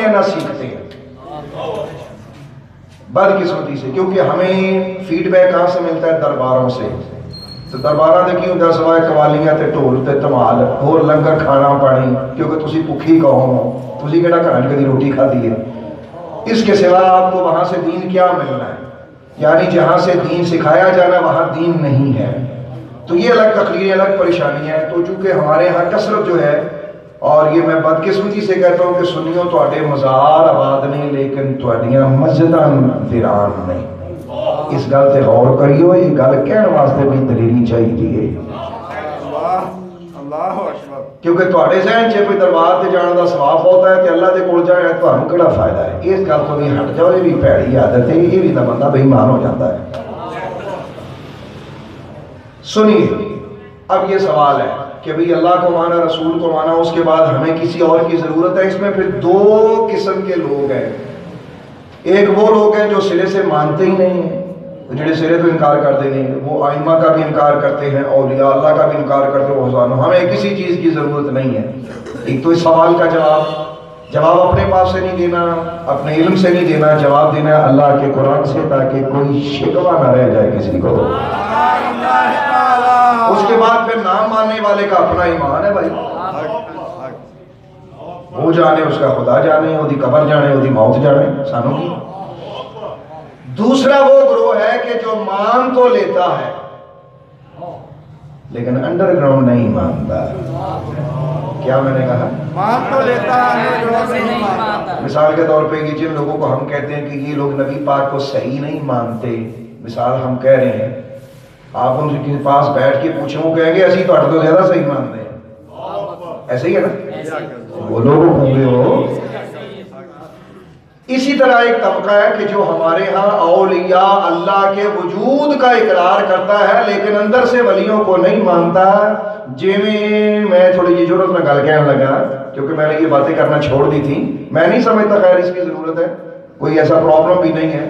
نہ سیکھتے ہیں بدقسمتی سے، کیونکہ ہمیں فیڈ بیک کہاں سے ملتا ہے؟ درباروں سے۔ تو درباراں دے کی ہوندا سوائے قوالیاں تے ڈھول تے دھمال، ہور لنگر کھانا پانی، کیونکہ تسی بھوکھی قوم ہو، تسی کیڑا گھراں کدی روٹی کھادی ہے؟ اس کے سوا آپ کو وہاں سے دین کیا ملنا ہے؟ یعنی جہاں سے دین سکھایا جانا وہاں دین نہیں ہے۔ تو یہ الگ تقریریں، الگ پریشانیاں ہیں۔ تو چونکہ ہمارے ہاں کثرت جو ہے، اور یہ میں بدقسمتی سے کہتا ہوں کہ سنیوں تواڈے مزار آباد نہیں لیکن تواڈیاں مسجداں ویران نہیں۔ اس گل تے غور کریو، یہ گل کہن واسطے بھی دلیری چاہیے، کیونکہ تواڈے ذہن چ کوئی دربار تے جان دا ثواب ہوتا ہے تے اللہ دے کول جانا تانوں کیڑا فائدہ ہے؟ اس گل تو بھی ہٹ جاؤ، یہ بھی پیڑی عادت ہے، یہ بھی بندہ بے ایمان ہو جاتا ہے۔ سنیے، اب یہ سوال ہے کہ بھئی اللہ کو مانا، رسول کو مانا، اس کے بعد ہمیں کسی اور کی ضرورت ہے؟ اس میں پھر دو قسم کے لوگ ہیں۔ ایک وہ لوگ ہیں جو سرے سے مانتے ہی نہیں ہیں، جڑے سرے تو انکار کرتے نہیں، وہ ائمہ کا بھی انکار کرتے ہیں، اولیاء اللہ کا بھی انکار کرتے ہیں، ہمیں کسی چیز کی ضرورت نہیں ہے۔ ایک تو اس سوال کا جواب اپنے پاس سے نہیں دینا، اپنے علم سے نہیں دینا، جواب دینا ہے اللہ کے قرآن سے، تاکہ کوئی شکوہ نہ رہ جائے کسی کو۔ اس کے بعد پھر نام ماننے والے کا اپنا ایمان ہے بھائی، وہ جانے، اس کا خدا جانے، وہ دی قبر جانے، وہ دی موت جانے، سانوں کی۔ دوسرا وہ گروہ ہے کہ جو مان تو لیتا ہے لیکن انڈر گراؤنڈ نہیں مانتا۔ کیا میں نے کہا؟ مان تو لیتا ہے، مثال کے طور پہ یہ جن لوگوں کو ہم کہتے ہیں کہ یہ لوگ نبی پاک کو صحیح نہیں مانتے، مثال ہم کہہ رہے ہیں، آپ ان کے پاس بیٹھ کے پوچھیں، وہ کہیں گے اسی تو ہٹ تو زیادہ صحیح مانتے ہیں، ایسے ہی ہے نا؟ وہ لوگ ہوں گے وہ۔ اسی طرح ایک طبقہ ہے کہ جو ہمارے ہاں اولیاء اللہ کے وجود کا اقرار کرتا ہے لیکن اندر سے ولیوں کو نہیں مانتا۔ میں تھوڑی یہ ضرورت میں گل کہنے لگا، کیونکہ میں نے یہ باتیں کرنا چھوڑ دی تھی، میں نہیں سمجھتا خیر اس کی ضرورت ہے، کوئی ایسا پرابلم بھی نہیں ہے۔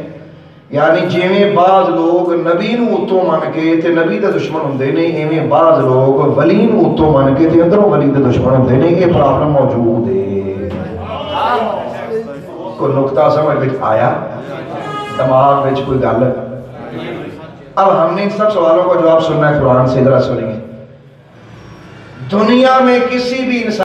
یعنی جیویں بعض لوگ نبی نو اتوں من کے تے نبی دے دشمن ہوندے نے، ایویں بعض لوگ ولی نو اتوں من کے تے اندروں ولی دے دشمن ہوندے نے، یہ پرابلم موجود ہے۔ کوئی نقطہ سمجھ وچ آیا؟ دماغ وچ کوئی گل؟ اب ہم نے ان سب سوالوں کا جواب سننا ہے قرآن سے، ذرا سنیے۔ دنیا میں کسی بھی انسان